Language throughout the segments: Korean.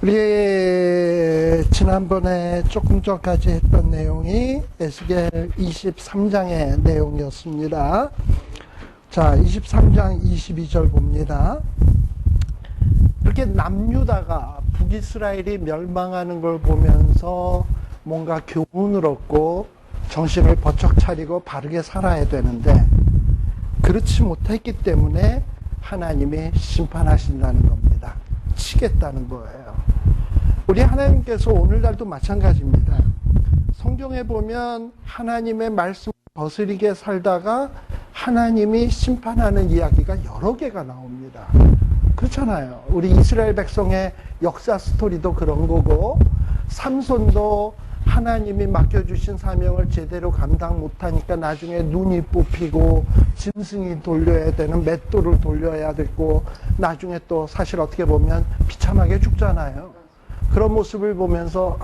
우리 지난번에 조금 전까지 했던 내용이 에스겔 23장의 내용이었습니다. 자, 23장 22절 봅니다. 이렇게 남유다가 북이스라엘이 멸망하는 걸 보면서 뭔가 교훈을 얻고 정신을 번쩍 차리고 바르게 살아야 되는데 그렇지 못했기 때문에 하나님이 심판하신다는 겁니다. 치겠다는 거예요. 우리 하나님께서 오늘날도 마찬가지입니다. 성경에 보면 하나님의 말씀을 거스리게 살다가 하나님이 심판하는 이야기가 여러 개가 나옵니다. 그렇잖아요. 우리 이스라엘 백성의 역사 스토리도 그런 거고, 삼손도 하나님이 맡겨주신 사명을 제대로 감당 못하니까 나중에 눈이 뽑히고 짐승이 돌려야 되는 맷돌을 돌려야 되고 나중에 또 사실 어떻게 보면 비참하게 죽잖아요. 그런 모습을 보면서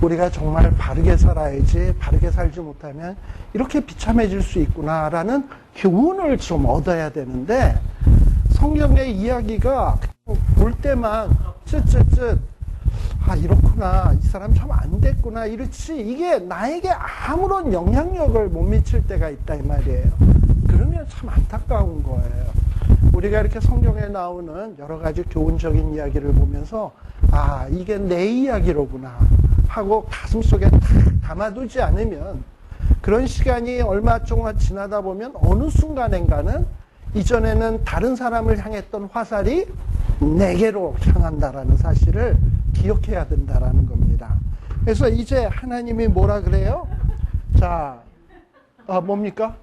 우리가 정말 바르게 살아야지, 바르게 살지 못하면 이렇게 비참해질 수 있구나라는 교훈을 좀 얻어야 되는데, 성경의 이야기가 볼 때만 이렇구나, 이 사람 참 안 됐구나, 이렇지 이게 나에게 아무런 영향력을 못 미칠 때가 있다 이 말이에요. 그러면 참 안타까운 거예요. 우리가 이렇게 성경에 나오는 여러 가지 교훈적인 이야기를 보면서 이게 내 이야기로구나 하고 가슴속에 탁 담아두지 않으면, 그런 시간이 얼마 동안 지나다 보면 어느 순간인가는 이전에는 다른 사람을 향했던 화살이 내게로 향한다라는 사실을 기억해야 된다라는 겁니다. 그래서 이제 하나님이 뭐라 그래요? 자, 뭡니까?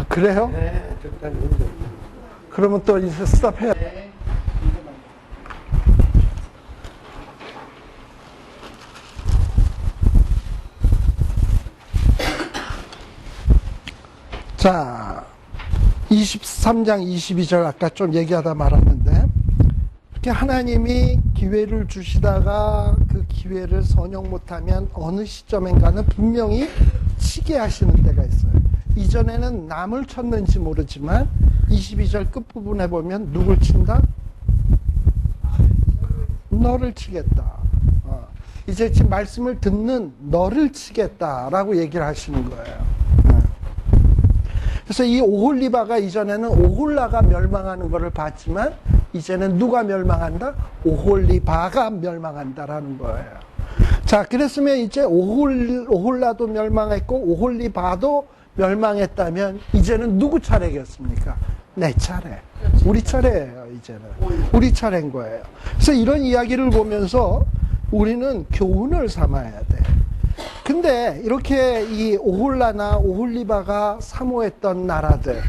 그래요? 네, 적당히. 그러면 또 이제 스탑해야 돼. 자, 23장 22절 아까 좀 얘기하다 말았는데, 이렇게 하나님이 기회를 주시다가 그 기회를 선용 못하면 어느 시점인가는 분명히 치게 하시는 때가 있어요. 이전에는 남을 쳤는지 모르지만 22절 끝부분에 보면 누굴 친다? 너를 치겠다. 이제 지금 말씀을 듣는 너를 치겠다라고 얘기를 하시는 거예요. 그래서 이 오홀리바가 이전에는 오홀라가 멸망하는 것을 봤지만 이제는 누가 멸망한다? 오홀리바가 멸망한다라는 거예요. 자, 그랬으면 이제 오홀라도 멸망했고 오홀리바도 멸망했다면 이제는 누구 차례겠습니까? 내 차례. 우리 차례예요, 이제는. 우리 차례인 거예요. 그래서 이런 이야기를 보면서 우리는 교훈을 삼아야 돼. 근데 이렇게 이 오홀라나 오홀리바가 사모했던 나라들,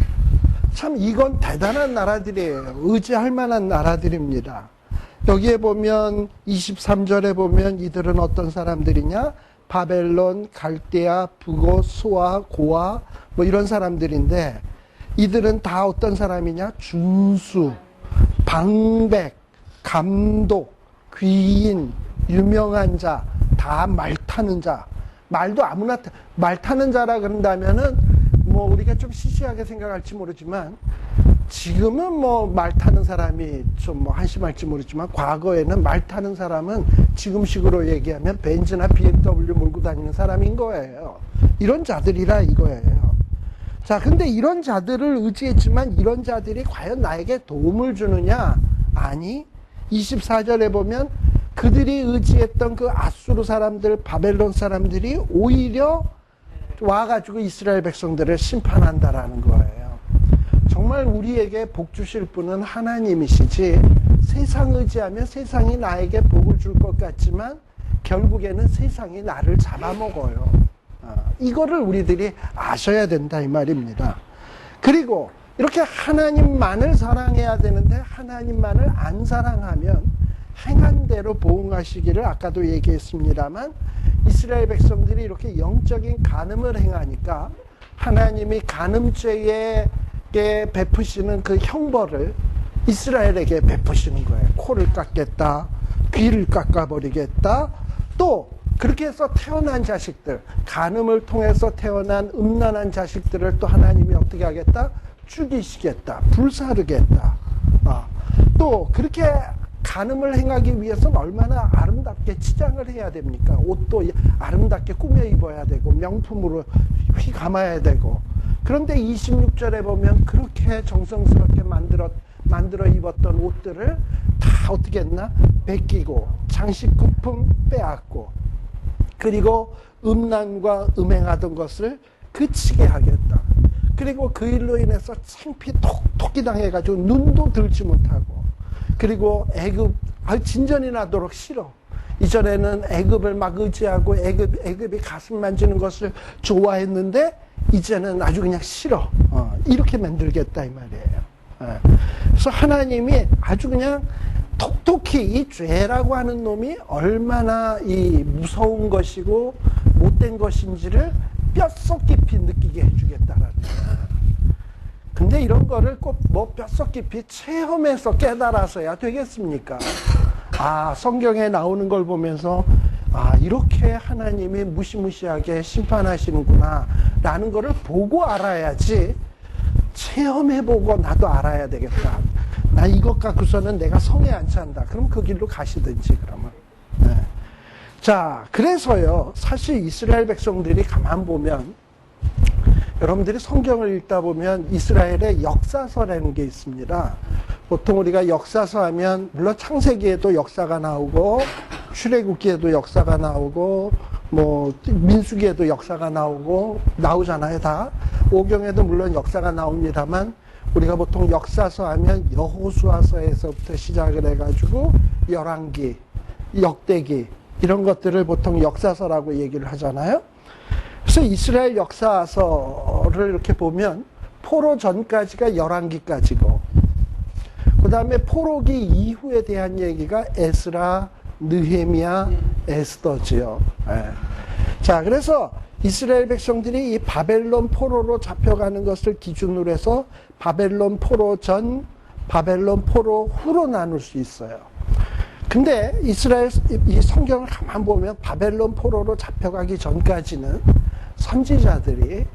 참 이건 대단한 나라들이에요. 의지할 만한 나라들입니다. 여기에 보면 23절에 보면 이들은 어떤 사람들이냐? 바벨론, 갈대아, 북어, 수아, 고아 뭐 이런 사람들인데, 이들은 다 어떤 사람이냐? 준수, 방백, 감독, 귀인, 유명한 자, 다 말 타는 자. 말도 아무나 말 타는 자라 그런다면은 뭐 우리가 좀 시시하게 생각할지 모르지만, 지금은 뭐 말 타는 사람이 좀 뭐 한심할지 모르지만, 과거에는 말 타는 사람은 지금식으로 얘기하면 벤츠나 BMW 몰고 다니는 사람인 거예요. 이런 자들이라 이거예요. 자, 근데 이런 자들을 의지했지만 이런 자들이 과연 나에게 도움을 주느냐? 아니, 24절에 보면 그들이 의지했던 그 아수르 사람들, 바벨론 사람들이 오히려 와가지고 이스라엘 백성들을 심판한다라는 거예요. 정말 우리에게 복 주실 분은 하나님이시지, 세상 의지하면 세상이 나에게 복을 줄 것 같지만 결국에는 세상이 나를 잡아먹어요. 이거를 우리들이 아셔야 된다 이 말입니다. 그리고 이렇게 하나님만을 사랑해야 되는데 하나님만을 안 사랑하면 행한 대로 보응하시기를 아까도 얘기했습니다만, 이스라엘 백성들이 이렇게 영적인 간음을 행하니까 하나님이 간음죄에 베푸시는 그 형벌을 이스라엘에게 베푸시는 거예요. 코를 깎겠다, 귀를 깎아버리겠다, 또 그렇게 해서 태어난 자식들, 간음을 통해서 태어난 음란한 자식들을 또 하나님이 어떻게 하겠다? 죽이시겠다, 불사르겠다. 또 그렇게 간음을 행하기 위해서는 얼마나 아름답게 치장을 해야 됩니까? 옷도 아름답게 꾸며 입어야 되고 명품으로 휘감아야 되고. 그런데 26절에 보면 그렇게 정성스럽게 만들어 입었던 옷들을 다 어떻게 했나? 베끼고 장식품품 빼앗고, 그리고 음란과 음행하던 것을 그치게 하겠다. 그리고 그 일로 인해서 창피 톡톡히 당해가지고 눈도 들지 못하고, 그리고 애굽 진전이 나도록 싫어. 이전에는 애굽을 막 의지하고 애굽이 가슴 만지는 것을 좋아했는데 이제는 아주 그냥 싫어. 이렇게 만들겠다 이 말이에요. 그래서 하나님이 아주 그냥 톡톡히 이 죄라고 하는 놈이 얼마나 이 무서운 것이고 못된 것인지를 뼛속 깊이 느끼게 해주겠다라는 거예요. 근데 이런 거를 꼭 뭐 뼛속 깊이 체험해서 깨달아서야 되겠습니까? 성경에 나오는 걸 보면서 이렇게 하나님이 무시무시하게 심판하시는구나 라는 거를 보고 알아야지, 체험해보고 나도 알아야 되겠다. 나 이것 갖고서는 내가 성에 안 찬다. 그럼 그 길로 가시든지 그러면. 네. 자, 그래서요, 사실 이스라엘 백성들이 가만 보면, 여러분들이 성경을 읽다 보면 이스라엘의 역사서라는 게 있습니다. 보통 우리가 역사서 하면 물론 창세기에도 역사가 나오고 출애굽기에도 역사가 나오고 뭐 민수기에도 역사가 나오잖아요. 다 오경에도 물론 역사가 나옵니다만, 우리가 보통 역사서 하면 여호수아서에서부터 시작을 해가지고 열왕기, 역대기 이런 것들을 보통 역사서라고 얘기를 하잖아요. 그래서 이스라엘 역사서를 이렇게 보면 포로 전까지가 열왕기까지고, 그 다음에 포로기 이후에 대한 얘기가 에스라, 느헤미야, 에스더지요. 네. 자, 그래서 이스라엘 백성들이 이 바벨론 포로로 잡혀가는 것을 기준으로 해서 바벨론 포로 전, 바벨론 포로 후로 나눌 수 있어요. 근데 이스라엘 이 성경을 가만 보면 바벨론 포로로 잡혀가기 전까지는 선지자들이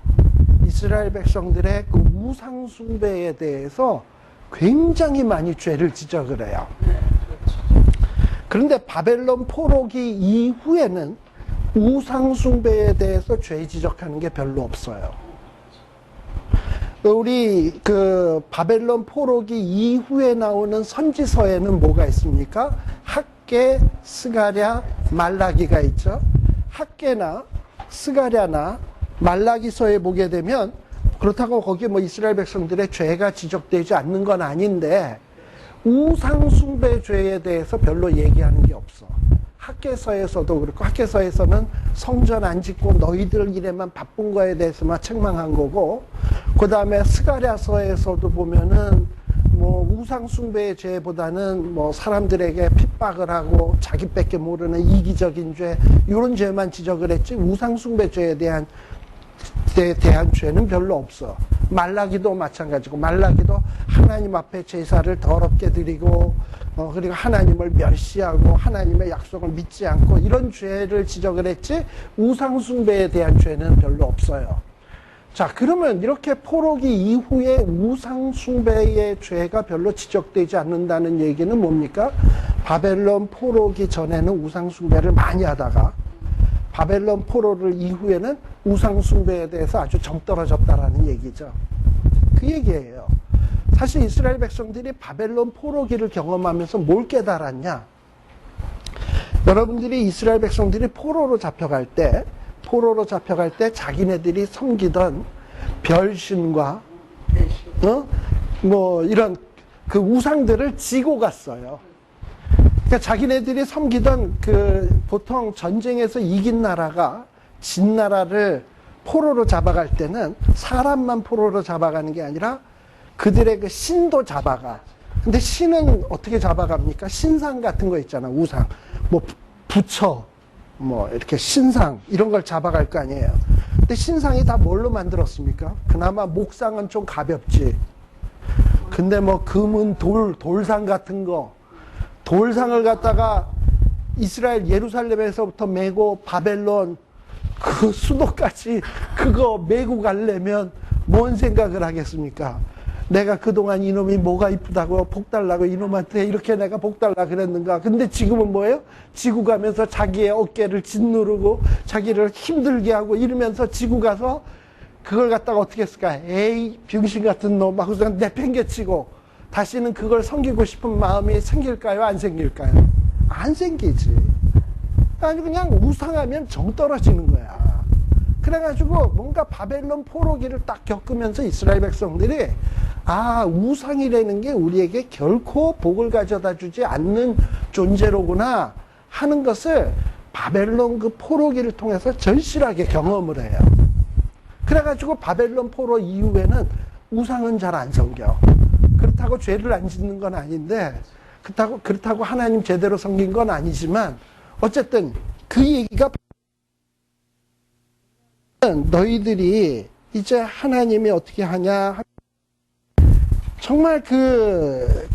이스라엘 백성들의 그 우상 숭배에 대해서 굉장히 많이 죄를 지적을 해요. 그런데 바벨론 포로기 이후에는 우상 숭배에 대해서 죄 지적하는 게 별로 없어요. 우리 그 바벨론 포로기 이후에 나오는 선지서에는 뭐가 있습니까? 학개, 스가랴, 말라기가 있죠. 학개나 스가랴나 말라기서에 보게 되면, 그렇다고 거기에 뭐 이스라엘 백성들의 죄가 지적되지 않는 건 아닌데 우상 숭배 죄에 대해서 별로 얘기하는 게 없어. 학개서에서도 그렇고, 학개서에서는 성전 안 짓고 너희들 일에만 바쁜 거에 대해서만 책망한 거고, 그 다음에 스가랴서에서도 보면은 뭐 우상 숭배의 죄보다는 뭐 사람들에게 핍박을 하고 자기밖에 모르는 이기적인 죄, 이런 죄만 지적을 했지 우상 숭배 죄에 대한 죄는 별로 없어. 말라기도 마찬가지고, 말라기도 하나님 앞에 제사를 더럽게 드리고 그리고 하나님을 멸시하고 하나님의 약속을 믿지 않고 이런 죄를 지적을 했지 우상 숭배에 대한 죄는 별로 없어요. 자, 그러면 이렇게 포로기 이후에 우상 숭배의 죄가 별로 지적되지 않는다는 얘기는 뭡니까? 바벨론 포로기 전에는 우상 숭배를 많이 하다가 바벨론 포로를 이후에는 우상 숭배에 대해서 아주 정떨어졌다라는 얘기죠. 그 얘기예요. 사실 이스라엘 백성들이 바벨론 포로기를 경험하면서 뭘 깨달았냐? 여러분들이 이스라엘 백성들이 포로로 잡혀갈 때 자기네들이 섬기던 별신과 뭐 이런 그 우상들을 지고 갔어요. 그러니까 자기네들이 섬기던 그 보통 전쟁에서 이긴 나라가 진 나라를 포로로 잡아갈 때는 사람만 포로로 잡아가는 게 아니라 그들의 그 신도 잡아가. 근데 신은 어떻게 잡아갑니까? 신상 같은 거 있잖아. 우상. 뭐 부처, 뭐 이렇게 신상 이런 걸 잡아갈 거 아니에요. 근데 신상이 다 뭘로 만들었습니까? 그나마 목상은 좀 가볍지. 근데 뭐 금은 돌상 같은 거, 돌상을 갖다가 이스라엘 예루살렘에서부터 메고 바벨론 그 수도까지 그거 메고 가려면 뭔 생각을 하겠습니까? 내가 그동안 이놈이 뭐가 이쁘다고 복 달라고 이놈한테 이렇게 내가 복 달라 그랬는가. 근데 지금은 뭐예요? 지구 가면서 자기의 어깨를 짓누르고 자기를 힘들게 하고 이러면서 지구 가서 그걸 갖다가 어떻게 했을까? 에이, 병신 같은 놈 하고 내팽개치고 다시는 그걸 섬기고 싶은 마음이 생길까요? 안 생길까요? 안 생기지. 아주 그냥 우상하면 정 떨어지는 거야. 그래가지고 뭔가 바벨론 포로기를 딱 겪으면서 이스라엘 백성들이 아, 우상이라는 게 우리에게 결코 복을 가져다 주지 않는 존재로구나 하는 것을 바벨론 그 포로기를 통해서 절실하게 경험을 해요. 그래가지고 바벨론 포로 이후에는 우상은 잘 안 섬겨. 그렇다고 죄를 안 짓는 건 아닌데, 그렇다고 하나님 제대로 섬긴 건 아니지만, 어쨌든 그 얘기가 너희들이 이제 하나님이 어떻게 하냐. 정말 그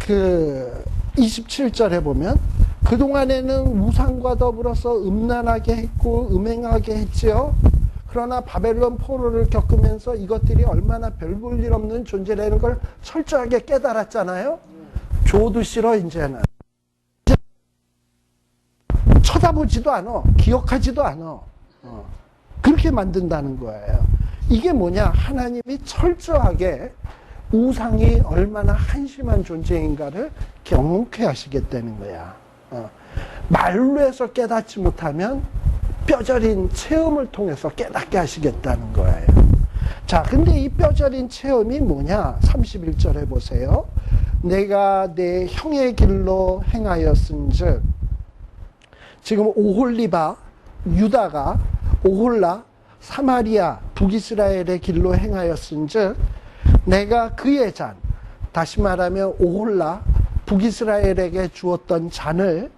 27절에 보면, 그동안에는 우상과 더불어서 음란하게 했고, 음행하게 했지요. 그러나 바벨론 포로를 겪으면서 이것들이 얼마나 별 볼 일 없는 존재라는 걸 철저하게 깨달았잖아요. 줘도 싫어, 이제는. 쳐다보지도 않아. 기억하지도 않아. 그렇게 만든다는 거예요. 이게 뭐냐? 하나님이 철저하게 우상이 얼마나 한심한 존재인가를 경험케 하시겠다는 거야. 말로 해서 깨닫지 못하면 뼈저린 체험을 통해서 깨닫게 하시겠다는 거예요. 자, 근데 이 뼈저린 체험이 뭐냐? 31절에 보세요. 내가 내 형의 길로 행하였은즉, 지금 오홀리바, 유다가 오홀라, 사마리아, 북이스라엘의 길로 행하였은즉, 내가 그의 잔, 다시 말하면 오홀라, 북이스라엘에게 주었던 잔을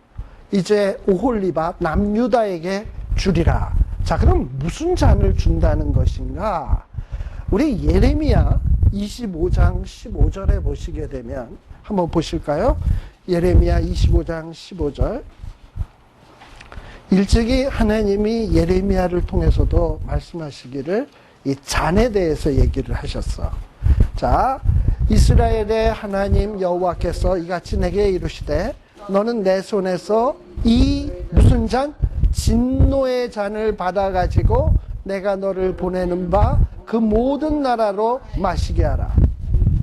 이제 오홀리바, 남유다에게 주리라. 자, 그럼 무슨 잔을 준다는 것인가? 우리 예레미야 25장 15절에 보시게 되면 한번 보실까요? 예레미야 25장 15절. 일찍이 하나님이 예레미야를 통해서도 말씀하시기를 이 잔에 대해서 얘기를 하셨어. 자, 이스라엘의 하나님 여호와께서 이같이 내게 이르시되 너는 내 손에서 이 무슨 잔? 진노의 잔을 받아가지고 내가 너를 보내는 바 그 모든 나라로 마시게 하라.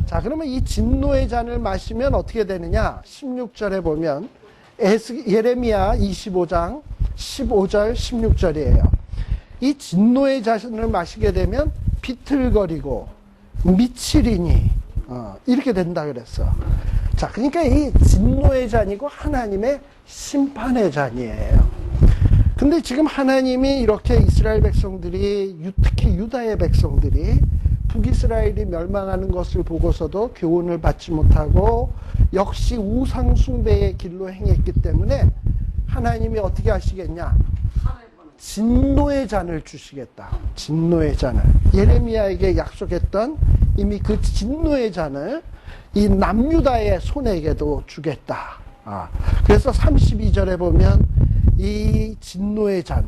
자, 그러면 이 진노의 잔을 마시면 어떻게 되느냐? 16절에 보면 예레미야 25장 15절 16절이에요. 이 진노의 잔을 마시게 되면 비틀거리고 미치리니 이렇게 된다 그랬어. 자, 그러니까 이 진노의 잔이고 하나님의 심판의 잔이에요. 근데 지금 하나님이 이렇게 이스라엘 백성들이, 특히 유다의 백성들이 북이스라엘이 멸망하는 것을 보고서도 교훈을 받지 못하고 역시 우상 숭배의 길로 행했기 때문에 하나님이 어떻게 하시겠냐? 진노의 잔을 주시겠다. 진노의 잔을. 예레미야에게 약속했던 이미 그 진노의 잔을 이 남유다의 손에게도 주겠다. 그래서 32절에 보면 이 진노의 잔,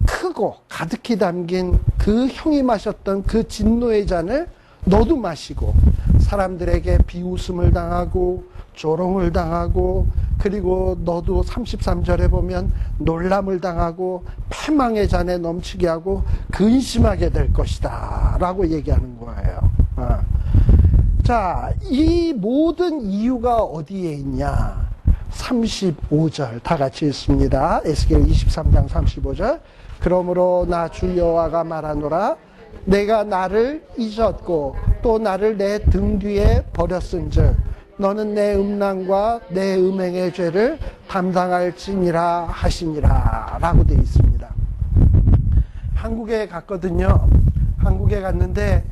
크고 가득히 담긴 그 형이 마셨던 그 진노의 잔을 너도 마시고 사람들에게 비웃음을 당하고 조롱을 당하고 그리고 너도 33절에 보면 놀람을 당하고 패망의 잔에 넘치게 하고 근심하게 될 것이다 라고 얘기하는 거예요. 자, 이 모든 이유가 어디에 있냐? 35절 다 같이 읽습니다. 에스겔 23장 35절. 그러므로 나 주 여호와가 말하노라. 내가 나를 잊었고 또 나를 내 등 뒤에 버렸은즉 너는 내 음란과 내 음행의 죄를 담당할지니라 하시니라 라고 되어 있습니다. 한국에 갔거든요. 한국에 갔는데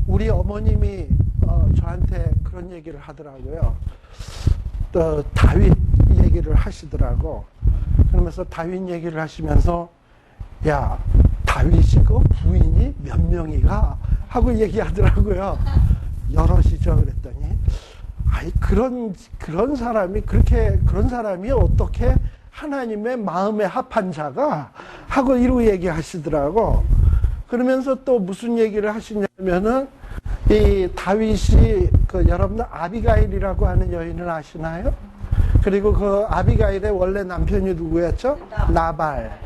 우리 어머님이 저한테 그런 얘기를 하더라고요. 다윗 얘기를 하시더라고. 그러면서 다윗 얘기를 하시면서 야, 다윗이 그 부인이 몇 명이가? 하고 얘기하더라고요. 여럿이죠. 그랬더니 아이 그런 사람이 그런 사람이 어떻게 하나님의 마음에 합한 자가? 하고 이러고 얘기하시더라고. 그러면서 또 무슨 얘기를 하시냐면은 이 다윗이 여러분들 아비가일이라고 하는 여인을 아시나요? 그리고 그 아비가일의 원래 남편이 누구였죠? 나발.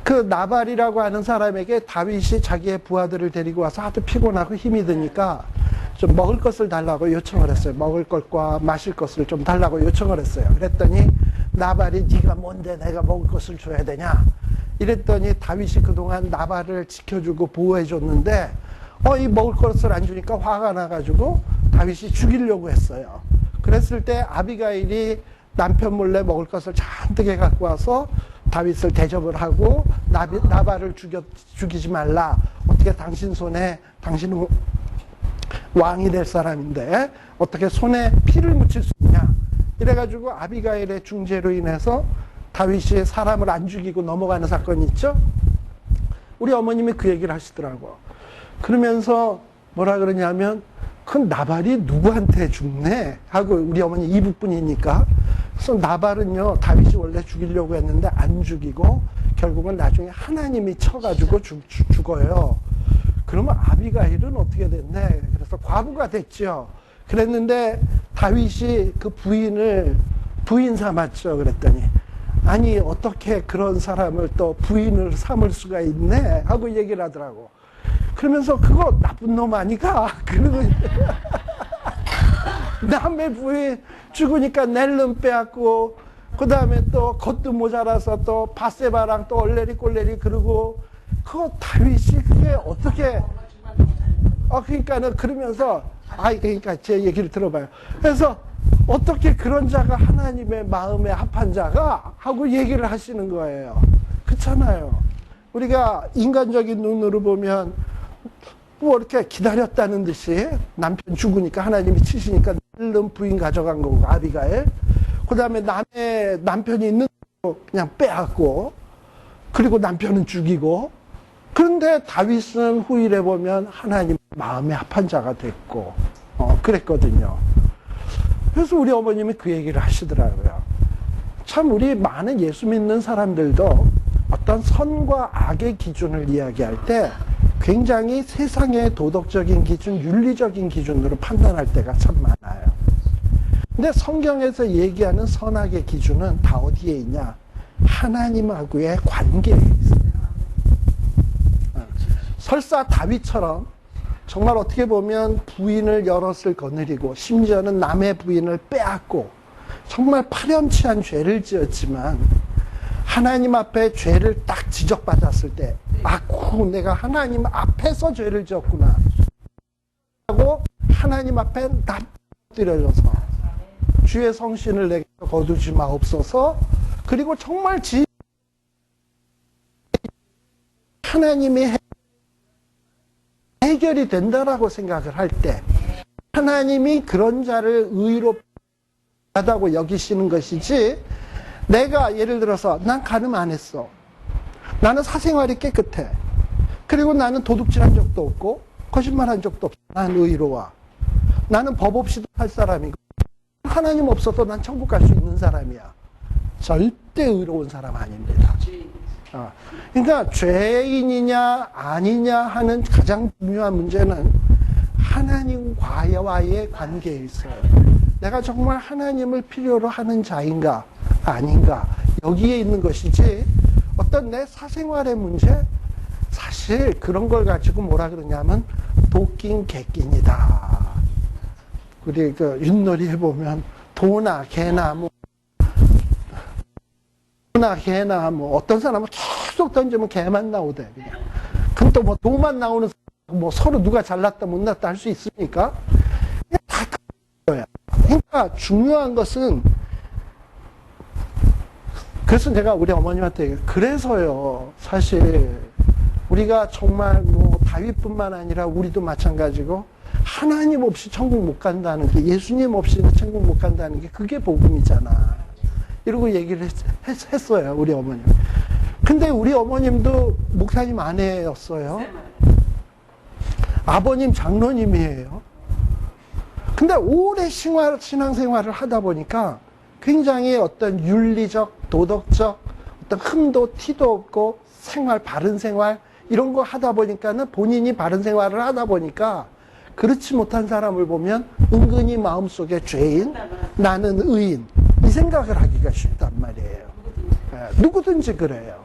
그 나발이라고 하는 사람에게 다윗이 자기의 부하들을 데리고 와서 하도 피곤하고 힘이 드니까 좀 먹을 것을 달라고 요청을 했어요. 먹을 것과 마실 것을 좀 달라고 요청을 했어요. 그랬더니 나발이 네가 뭔데 내가 먹을 것을 줘야 되냐? 이랬더니 다윗이 그동안 나발을 지켜주고 보호해줬는데 이 먹을 것을 안 주니까 화가 나가지고 다윗이 죽이려고 했어요. 그랬을 때 아비가일이 남편 몰래 먹을 것을 잔뜩 갖고 와서 다윗을 대접을 하고 나발을 죽이지 말라. 어떻게 당신 손에 당신은 왕이 될 사람인데 어떻게 손에 피를 묻힐 수 있냐. 이래가지고 아비가일의 중재로 인해서 다윗이 사람을 안 죽이고 넘어가는 사건이 있죠. 우리 어머님이 그 얘기를 하시더라고. 그러면서 뭐라 그러냐면 그 나발이 누구한테 죽네 하고 우리 어머니 이북분이니까 그래서 나발은요 다윗이 원래 죽이려고 했는데 안 죽이고 결국은 나중에 하나님이 쳐가지고 죽어요. 그러면 아비가일은 어떻게 됐네? 그래서 과부가 됐죠. 그랬는데 다윗이 그 부인을 부인 삼았죠. 그랬더니 아니 어떻게 그런 사람을 또 부인을 삼을 수가 있네 하고 얘기를 하더라고. 그러면서 그거 나쁜 놈 아니가? 그러고 남의 부인 죽으니까 낼름 빼앗고 그 다음에 또 것도 모자라서 또 바세바랑 또 얼레리 꼴레리 그러고 그거 다윗이 그게 어떻게 그러니까는 그러면서 그러니까 제 얘기를 들어봐요. 그래서 어떻게 그런 자가 하나님의 마음에 합한 자가 하고 얘기를 하시는 거예요. 그렇잖아요. 우리가 인간적인 눈으로 보면 뭐 이렇게 기다렸다는 듯이 남편 죽으니까 하나님이 치시니까 낼름 부인 가져간 거고 아비가일. 그 다음에 남의 남편이 있는 거 그냥 빼앗고 그리고 남편은 죽이고. 그런데 다윗은 후일에 보면 하나님 마음에 합한 자가 됐고 그랬거든요. 그래서 우리 어머님이 그 얘기를 하시더라고요. 참 우리 많은 예수 믿는 사람들도 어떤 선과 악의 기준을 이야기할 때 굉장히 세상의 도덕적인 기준, 윤리적인 기준으로 판단할 때가 참 많아요. 근데 성경에서 얘기하는 선악의 기준은 다 어디에 있냐? 하나님하고의 관계에 있어요. 설사 다윗처럼 정말 어떻게 보면 부인을 여럿을 거느리고 심지어는 남의 부인을 빼앗고 정말 파렴치한 죄를 지었지만 하나님 앞에 죄를 딱 지적받았을 때 내가 하나님 앞에서 죄를 지었구나 하고 하나님 앞에 납드려져서 주의 성신을 내게 거두지 마옵소서. 그리고 정말 하나님이 해결이 된다라고 생각을 할 때 하나님이 그런 자를 의롭다고 여기시는 것이지, 내가 예를 들어서 난 간음 안 했어. 나는 사생활이 깨끗해. 그리고 나는 도둑질한 적도 없고 거짓말한 적도 없어. 난 의로워. 나는 법 없이도 살 사람이고 하나님 없어도 난 천국 갈 수 있는 사람이야. 절대 의로운 사람 아닙니다. 그러니까 죄인이냐 아니냐 하는 가장 중요한 문제는 하나님과의 관계에 있어요. 내가 정말 하나님을 필요로 하는 자인가 아닌가, 여기에 있는 것이지 어떤 내 사생활의 문제, 사실 그런 걸 가지고 뭐라 그러냐면 도낀 객낀이다. 우리 그 윷놀이에 보면 도나 개나 어떤 사람은 계속 던지면 개만 나오대. 그냥. 그럼 또 뭐 도만 나오는 사람, 뭐 서로 누가 잘났다 못났다 할 수 있습니까? 다 거야. 그러니까 중요한 것은, 그래서 제가 우리 어머님한테 그래서요, 사실 우리가 정말 뭐 다윗뿐만 아니라 우리도 마찬가지고 하나님 없이 천국 못 간다는 게, 예수님 없이는 천국 못 간다는 게 그게 복음이잖아. 이러고 얘기를 했어요, 우리 어머님. 근데 우리 어머님도 목사님 아내였어요. 아버님 장로님이에요. 근데 오래 신앙생활을 하다 보니까 굉장히 어떤 윤리적, 도덕적, 어떤 흠도 티도 없고 바른 생활, 이런 거 하다 보니까는 본인이 바른 생활을 하다 보니까 그렇지 못한 사람을 보면 은근히 마음속에 죄인, 나는 의인, 이 생각을 하기가 쉽단 말이에요. 누구든지 그래요.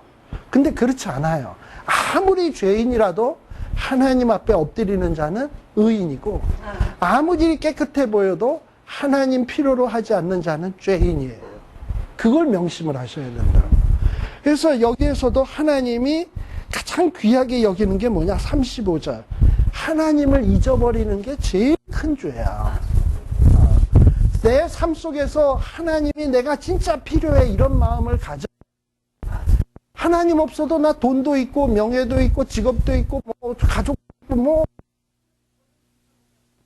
근데 그렇지 않아요. 아무리 죄인이라도 하나님 앞에 엎드리는 자는 의인이고, 아무리 깨끗해 보여도 하나님 필요로 하지 않는 자는 죄인이에요. 그걸 명심을 하셔야 된다. 그래서 여기에서도 하나님이 가장 귀하게 여기는 게 뭐냐? 35절. 하나님을 잊어버리는 게 제일 큰 죄야. 내 삶 속에서 하나님이 내가 진짜 필요해 이런 마음을 가져. 하나님 없어도 나 돈도 있고 명예도 있고 직업도 있고 뭐 가족도 있고 뭐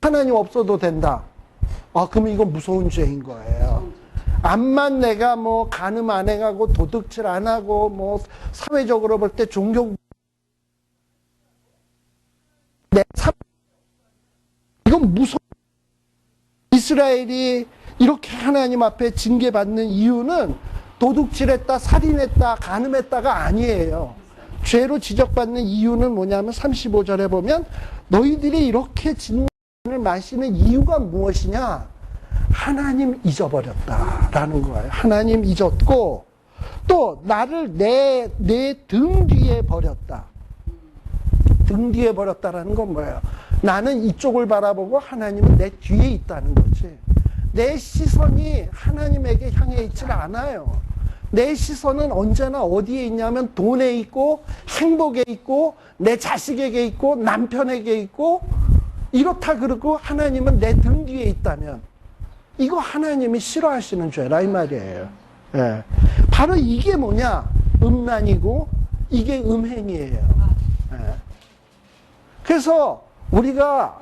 하나님 없어도 된다. 그럼 이건 무서운 죄인 거예요. 암만 내가 뭐 간음 안 해가고 도둑질 안 하고 뭐 사회적으로 볼 때 종교 내 삶 이건 무서운. 이스라엘이 이렇게 하나님 앞에 징계받는 이유는 도둑질했다, 살인했다, 간음했다가 아니에요. 죄로 지적받는 이유는 뭐냐면 35절에 보면 너희들이 이렇게 진노를 마시는 이유가 무엇이냐? 하나님 잊어버렸다라는 거예요. 하나님 잊었고 또 나를 내 등 뒤에 버렸다. 등 뒤에 버렸다라는 건 뭐예요? 나는 이쪽을 바라보고 하나님은 내 뒤에 있다는 거지. 내 시선이 하나님에게 향해 있질 않아요. 내 시선은 언제나 어디에 있냐면 돈에 있고 행복에 있고 내 자식에게 있고 남편에게 있고 이렇다 그러고 하나님은 내 등 뒤에 있다면 이거 하나님이 싫어하시는 죄라 이 말이에요. 예. 바로 이게 뭐냐? 음란이고 이게 음행이에요. 예. 그래서 우리가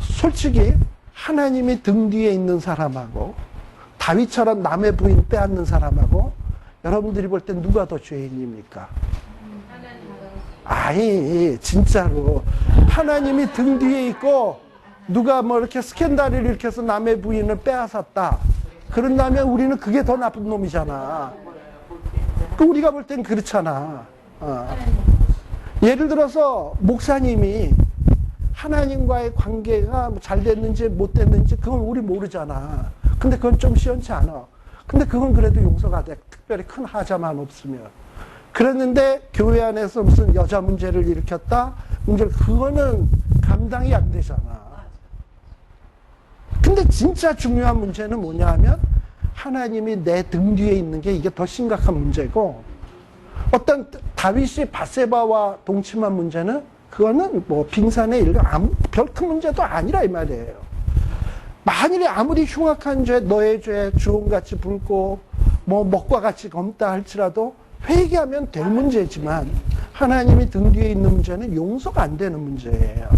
솔직히 하나님이 등 뒤에 있는 사람하고 다윗처럼 남의 부인 빼앗는 사람하고 여러분들이 볼 땐 누가 더 죄인입니까? 아니 진짜로 하나님이 등 뒤에 있고 누가 뭐 이렇게 스캔들을 일으켜서 남의 부인을 빼앗았다 그런다면 우리는 그게 더 나쁜 놈이잖아. 우리가 볼 땐 그렇잖아. 예를 들어서 목사님이 하나님과의 관계가 잘 됐는지 못 됐는지 그건 우리 모르잖아. 근데 그건 좀 시원치 않아. 근데 그건 그래도 용서가 돼. 특별히 큰 하자만 없으면. 그랬는데 교회 안에서 무슨 여자 문제를 일으켰다? 그거는 감당이 안 되잖아. 근데 진짜 중요한 문제는 뭐냐 하면 하나님이 내 등 뒤에 있는 게 이게 더 심각한 문제고 어떤 다윗이 밧세바와 동침한 문제는 그거는 뭐 빙산의 일, 별 큰 문제도 아니라 이 말이에요. 만일에 아무리 흉악한 죄, 너의 죄, 주홍같이 붉고 뭐 먹과 같이 검다 할지라도 회개하면 될 문제지만 하나님이 등 뒤에 있는 문제는 용서가 안 되는 문제예요.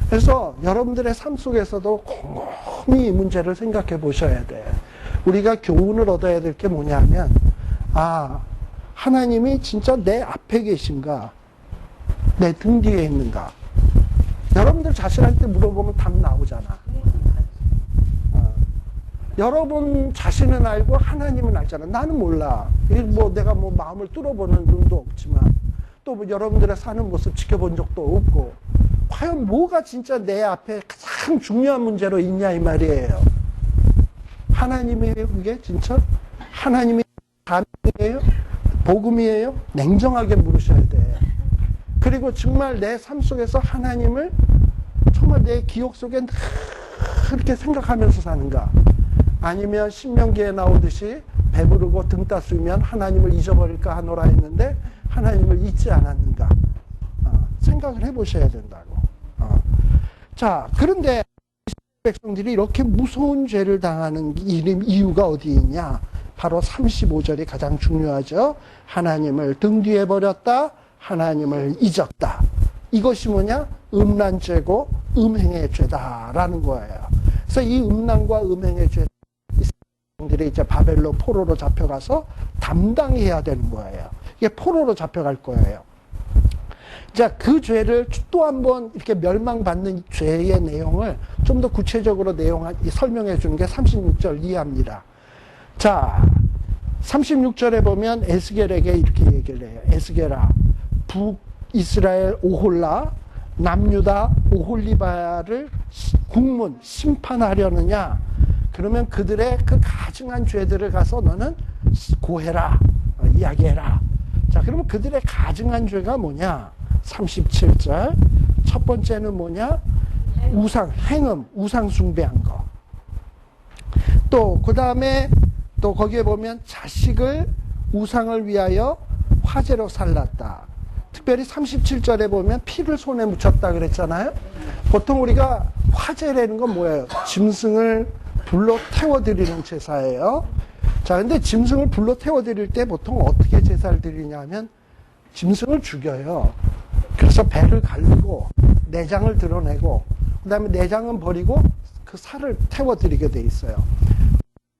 그래서 여러분들의 삶 속에서도 곰곰이 이 문제를 생각해 보셔야 돼. 우리가 교훈을 얻어야 될 게 뭐냐면 하나님이 진짜 내 앞에 계신가? 내 등 뒤에 있는가? 여러분들 자신한테 물어보면 답 나오잖아. 여러분 자신은 알고 하나님은 알잖아. 나는 몰라. 뭐 내가 뭐 마음을 뚫어보는 눈도 없지만 또 뭐 여러분들의 사는 모습 지켜본 적도 없고 과연 뭐가 진짜 내 앞에 가장 중요한 문제로 있냐 이 말이에요. 하나님이에요 그게 진짜? 하나님이 감이에요? 복음이에요? 냉정하게 물으셔야 돼. 그리고 정말 내 삶 속에서 하나님을 정말 내 기억 속에 그렇게 생각하면서 사는가? 아니면 신명기에 나오듯이 배부르고 등 따스면 하나님을 잊어버릴까 하노라 했는데 하나님을 잊지 않았는가? 생각을 해보셔야 된다고. 자, 그런데 백성들이 이렇게 무서운 죄를 당하는 이유가 어디 있냐? 바로 35절이 가장 중요하죠. 하나님을 등 뒤에 버렸다. 하나님을 잊었다. 이것이 뭐냐? 음란죄고 음행의 죄다라는 거예요. 그래서 이 음란과 음행의 죄 이스라엘들이 이제 바벨론 포로로 잡혀가서 담당해야 되는 거예요. 이게 포로로 잡혀갈 거예요. 자, 그 죄를 또 한 번 이렇게 멸망받는 죄의 내용을 좀 더 구체적으로 설명해 주는 게 36절 이하입니다. 자, 36절에 보면 에스겔에게 이렇게 얘기를 해요. 에스겔아, 북이스라엘 오홀라, 남유다 오홀리바를 국문 심판하려느냐? 그러면 그들의 그 가증한 죄들을 가서 너는 고해라, 이야기해라. 자, 그러면 그들의 가증한 죄가 뭐냐? 37절. 첫 번째는 뭐냐? 행음, 우상 숭배한 거. 또, 그 다음에 또 거기에 보면 자식을 우상을 위하여 화제로 살랐다. 특별히 37절에 보면 피를 손에 묻혔다 그랬잖아요. 보통 우리가 화제라는 건 뭐예요? 짐승을 불로 태워드리는 제사예요. 자, 근데 짐승을 불로 태워드릴 때 보통 어떻게 제사를 드리냐면 짐승을 죽여요. 그래서 배를 갈리고 내장을 드러내고 그 다음에 내장은 버리고 그 살을 태워드리게 돼 있어요.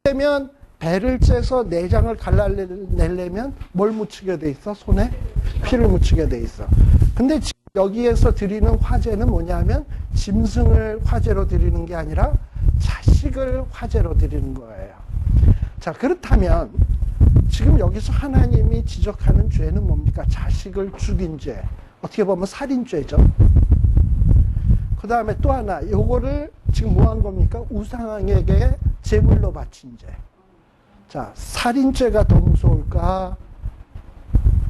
그러면 배를 째서 내장을 갈라내려면 뭘 묻히게 돼 있어? 손에 피를 묻히게 돼 있어. 근데 여기에서 드리는 화제는 뭐냐면 짐승을 화제로 드리는 게 아니라 자식을 화제로 드리는 거예요. 자, 그렇다면 지금 여기서 하나님이 지적하는 죄는 뭡니까? 자식을 죽인 죄. 어떻게 보면 살인죄죠. 그 다음에 또 하나, 요거를 지금 뭐 한 겁니까? 우상에게 제물로 바친 죄. 자, 살인죄가 더 무서울까?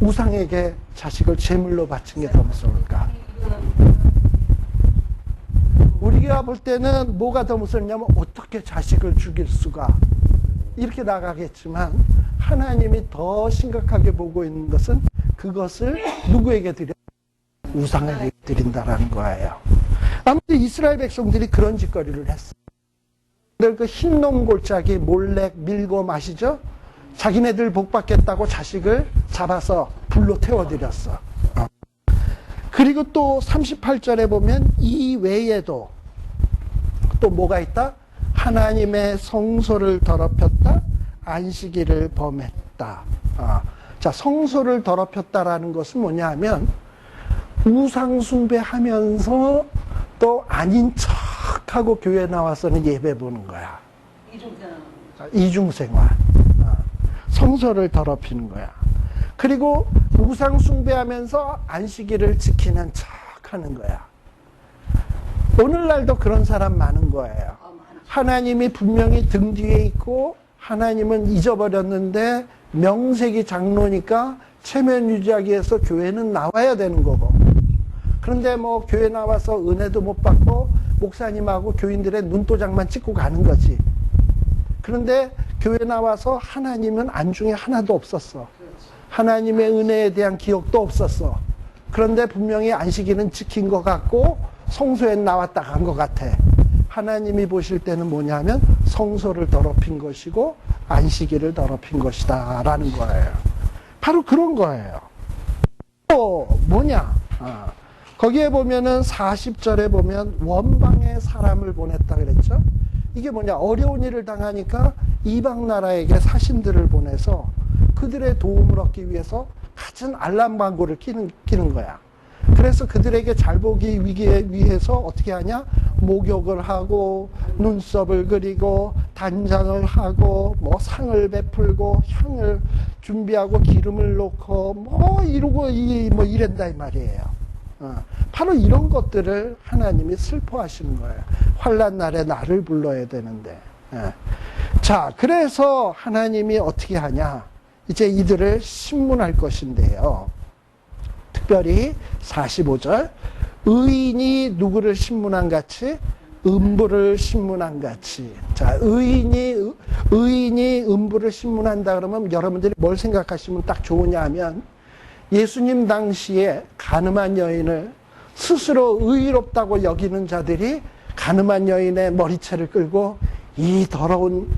우상에게 자식을 제물로 바친 게 더 무서울까? 우리가 볼 때는 뭐가 더 무섭냐면 어떻게 자식을 죽일 수가? 이렇게 나가겠지만 하나님이 더 심각하게 보고 있는 것은 그것을 누구에게 드려? 우상에게 드린다라는 거예요. 아무튼 이스라엘 백성들이 그런 짓거리를 했어요. 그 흰놈 골짜기 몰래 밀고 마시죠? 자기네들 복 받겠다고 자식을 잡아서 불로 태워드렸어. 그리고 또 38절에 보면 이 외에도 또 뭐가 있다? 하나님의 성소를 더럽혔다. 안식일을 범했다. 자, 성소를 더럽혔다라는 것은 뭐냐 하면 우상 숭배하면서 또 아닌 척하고 교회 나와서는 예배 보는 거야. 이중생활. 성소를 더럽히는 거야. 그리고 우상 숭배하면서 안식일을 지키는 척하는 거야. 오늘날도 그런 사람 많은 거예요. 하나님이 분명히 등 뒤에 있고 하나님은 잊어버렸는데 명색이 장로니까 체면 유지하기 위해서 교회는 나와야 되는 거고, 그런데 뭐 교회 나와서 은혜도 못 받고 목사님하고 교인들의 눈도장만 찍고 가는 거지. 그런데 교회 나와서 하나님은 안중에 하나도 없었어. 하나님의 은혜에 대한 기억도 없었어. 그런데 분명히 안식일은 지킨 것 같고 성소에 나왔다 간 것 같아. 하나님이 보실 때는 뭐냐면 성소를 더럽힌 것이고 안식일을 더럽힌 것이다 라는 거예요. 바로 그런 거예요. 또 뭐냐? 거기에 보면은 40절에 보면 원방에 사람을 보냈다 그랬죠. 이게 뭐냐? 어려운 일을 당하니까 이방 나라에게 사신들을 보내서 그들의 도움을 얻기 위해서 갖은 알람 광고를 끼는 거야. 그래서 그들에게 잘 보기 위해서 어떻게 하냐? 목욕을 하고 눈썹을 그리고 단장을 하고 뭐 상을 베풀고 향을 준비하고 기름을 놓고 뭐 이러고 뭐 이랬다 이 말이에요. 바로 이런 것들을 하나님이 슬퍼하시는 거예요. 환난 날에 나를 불러야 되는데. 자, 그래서 하나님이 어떻게 하냐? 이제 이들을 신문할 것인데요. 특별히 45절, 의인이 누구를 신문한 같이? 음부를 신문한 같이. 자, 의인이 음부를 신문한다 그러면 여러분들이 뭘 생각하시면 딱 좋으냐 하면 예수님 당시에 가늠한 여인을 스스로 의롭다고 여기는 자들이 가늠한 여인의 머리채를 끌고 이 더러운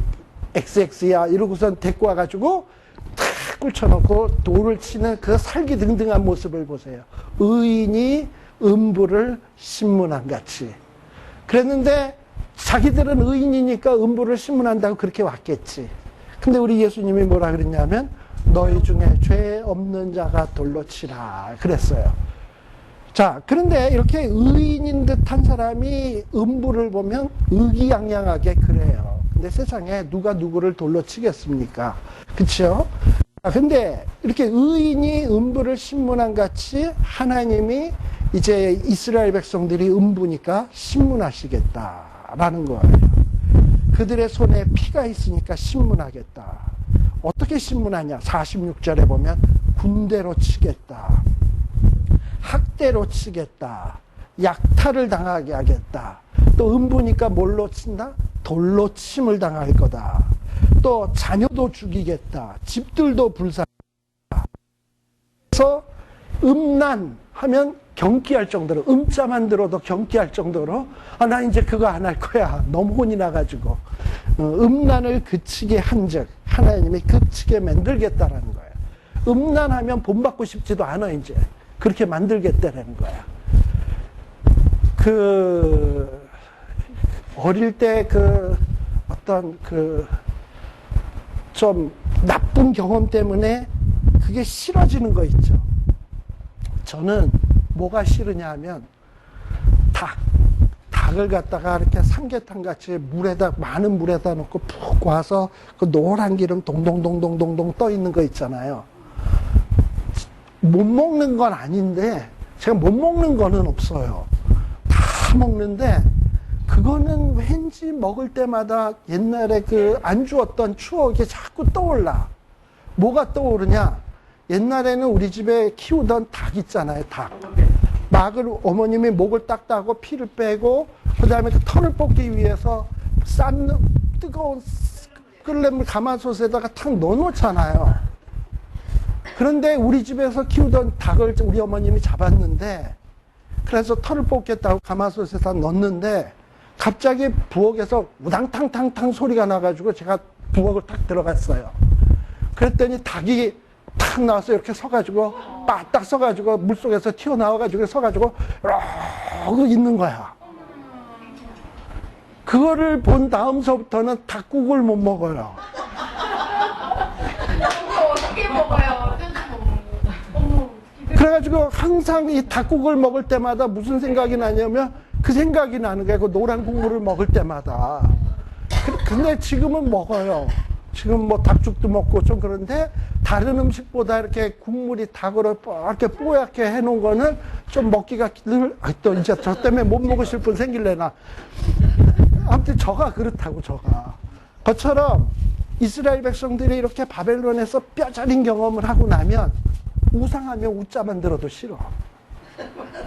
XX야 이러고선 데리고 와가지고 탁 꿇혀놓고 돌을 치는 그 살기등등한 모습을 보세요. 의인이 음부를 신문한 같이. 그랬는데 자기들은 의인이니까 음부를 신문한다고 그렇게 왔겠지. 근데 우리 예수님이 뭐라 그랬냐면 너희 중에 죄 없는 자가 돌로 치라 그랬어요. 자, 그런데 이렇게 의인인 듯한 사람이 음부를 보면 의기양양하게 그래요. 근데 세상에 누가 누구를 돌로 치겠습니까? 그렇죠? 근데 이렇게 의인이 음부를 신문한 같이 하나님이 이제 이스라엘 백성들이 음부니까 신문하시겠다라는 거예요. 그들의 손에 피가 있으니까 신문하겠다. 어떻게 신문하냐? 46절에 보면 군대로 치겠다. 학대로 치겠다. 약탈을 당하게 하겠다. 또 음부니까 뭘로 친다? 돌로 침을 당할 거다. 또 자녀도 죽이겠다. 집들도 불사하겠다. 그래서 음란 하면 경기할 정도로, 음자만 들어도 경기할 정도로 나 이제 그거 안 할 거야. 너무 혼이 나가지고 음란을 그치게 한즉 하나님이 그치게 만들겠다라는 거야. 음란하면 본받고 싶지도 않아. 이제 그렇게 만들겠다라는 거야. 어릴 때 어떤 좀 나쁜 경험 때문에 그게 싫어지는 거 있죠. 저는 뭐가 싫으냐 하면 닭을 갖다가 이렇게 삼계탕 같이 많은 물에다 넣고 푹 와서 그 노란 기름 동동동동동동 떠 있는 거 있잖아요. 못 먹는 건 아닌데, 제가 못 먹는 거는 없어요. 다 먹는데, 그거는 왠지 먹을 때마다 옛날에 안 주었던 추억이 자꾸 떠올라. 뭐가 떠오르냐? 옛날에는 우리 집에 키우던 닭 있잖아요, 닭. 막을 어머님이 목을 딱 따고 피를 빼고, 그 다음에 그 털을 뽑기 위해서 뜨거운 끓는 가마솥에다가 탁 넣어놓잖아요. 그런데 우리 집에서 키우던 닭을 우리 어머님이 잡았는데, 그래서 털을 뽑겠다고 가마솥에다 넣었는데, 갑자기 부엌에서 우당탕탕탕 소리가 나가지고 제가 부엌을 탁 들어갔어요. 그랬더니 닭이 탁 나와서 이렇게 서가지고, 빠딱 서가지고, 물속에서 튀어나와가지고, 서가지고, 이러고 있는 거야. 그거를 본 다음서부터는 닭국을 못 먹어요. 어떻게 먹어요? 그래가지고 항상 이 닭국을 먹을 때마다 무슨 생각이 나냐면 그 생각이 나는 거예요. 그 노란 국물을 먹을 때마다. 근데 지금은 먹어요. 지금 뭐 닭죽도 먹고 좀 그런데 다른 음식보다 이렇게 국물이 닭으로 이렇게 뽀얗게 해놓은 거는 좀 먹기가 또 이제 저 때문에 못 먹으실 분 생길래나. 아무튼 저가 그렇다고 저가. 그처럼 이스라엘 백성들이 이렇게 바벨론에서 뼈저린 경험을 하고 나면 우상하면 우자만 들어도 싫어.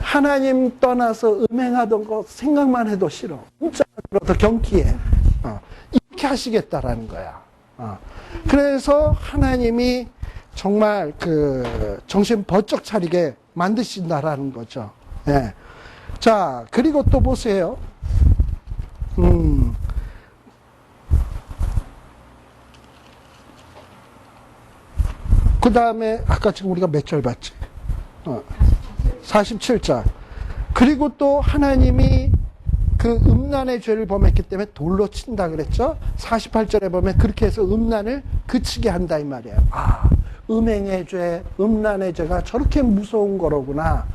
하나님 떠나서 음행하던 거 생각만 해도 싫어. 우자만 들어도 경기해. 이렇게 하시겠다라는 거야. 그래서 하나님이 정말 정신 번쩍 차리게 만드신다라는 거죠. 예. 자, 그리고 또 보세요. 그 다음에 아까 지금 우리가 몇 절 봤지? 47절. 그리고 또 하나님이 그 음란의 죄를 범했기 때문에 돌로 친다 그랬죠? 48절에 보면 그렇게 해서 음란을 그치게 한다 이 말이에요. 음행의 죄, 음란의 죄가 저렇게 무서운 거로구나.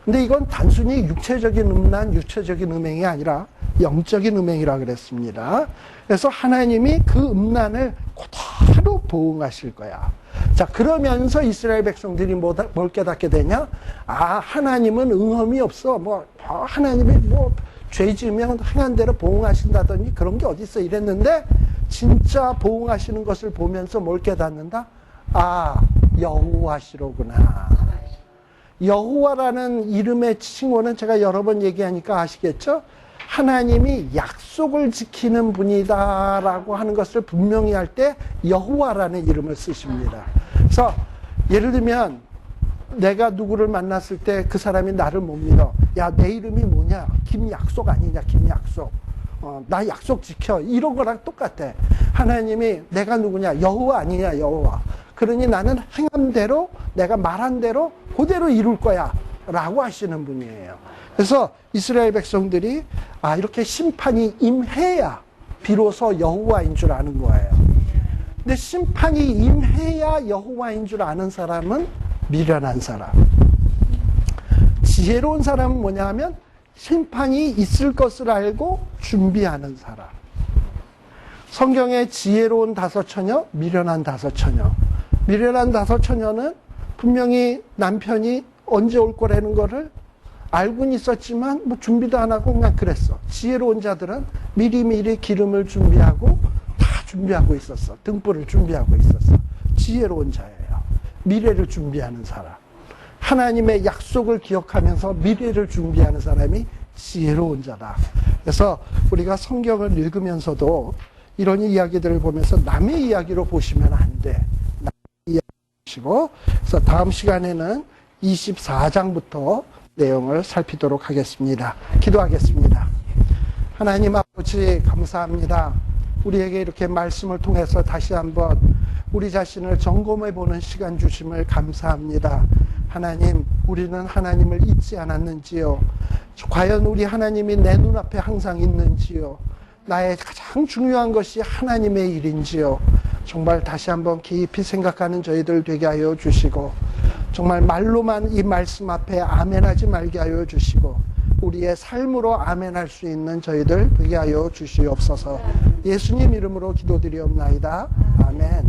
근데 이건 단순히 육체적인 음란, 육체적인 음행이 아니라 영적인 음행이라 그랬습니다. 그래서 하나님이 그 음란을 그대로 보응하실 거야. 자, 그러면서 이스라엘 백성들이 뭘 깨닫게 되냐? 하나님은 응엄이 없어. 하나님이 죄 지으면 행한 대로 보응하신다더니 그런 게 어디 있어 이랬는데 진짜 보응하시는 것을 보면서 뭘 깨닫는다? 여호와시로구나. 여호와라는 이름의 칭호는 제가 여러 번 얘기하니까 아시겠죠? 하나님이 약속을 지키는 분이다라고 하는 것을 분명히 할 때 여호와라는 이름을 쓰십니다. 그래서 예를 들면 내가 누구를 만났을 때 그 사람이 나를 못 믿어. 야, 내 이름이 뭐냐? 김약속 아니냐? 김약속. 나 약속 지켜. 이런 거랑 똑같아. 하나님이 내가 누구냐? 여호와 아니냐? 여호와. 그러니 나는 행한 대로 내가 말한 대로 그대로 이룰 거야 라고 하시는 분이에요. 그래서 이스라엘 백성들이 이렇게 심판이 임해야 비로소 여호와인 줄 아는 거예요. 근데 심판이 임해야 여호와인 줄 아는 사람은 미련한 사람. 지혜로운 사람은 뭐냐 하면 심판이 있을 것을 알고 준비하는 사람. 성경에 지혜로운 다섯 처녀, 미련한 다섯 처녀. 미련한 다섯 처녀는 분명히 남편이 언제 올 거라는 거를 알고는 있었지만 뭐 준비도 안 하고 그냥 그랬어. 지혜로운 자들은 미리미리 기름을 준비하고 다 준비하고 있었어. 등불을 준비하고 있었어. 지혜로운 자예요. 미래를 준비하는 사람. 하나님의 약속을 기억하면서 미래를 준비하는 사람이 지혜로운 자다. 그래서 우리가 성경을 읽으면서도 이런 이야기들을 보면서 남의 이야기로 보시면 안 돼. 남의 이야기 보시고, 그래서 다음 시간에는 24장부터 내용을 살피도록 하겠습니다. 기도하겠습니다. 하나님 아버지 감사합니다. 우리에게 이렇게 말씀을 통해서 다시 한번 우리 자신을 점검해 보는 시간 주심을 감사합니다. 하나님, 우리는 하나님을 잊지 않았는지요? 과연 우리 하나님이 내 눈앞에 항상 있는지요? 나의 가장 중요한 것이 하나님의 일인지요? 정말 다시 한번 깊이 생각하는 저희들 되게 하여 주시고, 정말 말로만 이 말씀 앞에 아멘하지 말게 하여 주시고, 우리의 삶으로 아멘할 수 있는 저희들 되게 하여 주시옵소서. 예수님 이름으로 기도드리옵나이다. 아멘.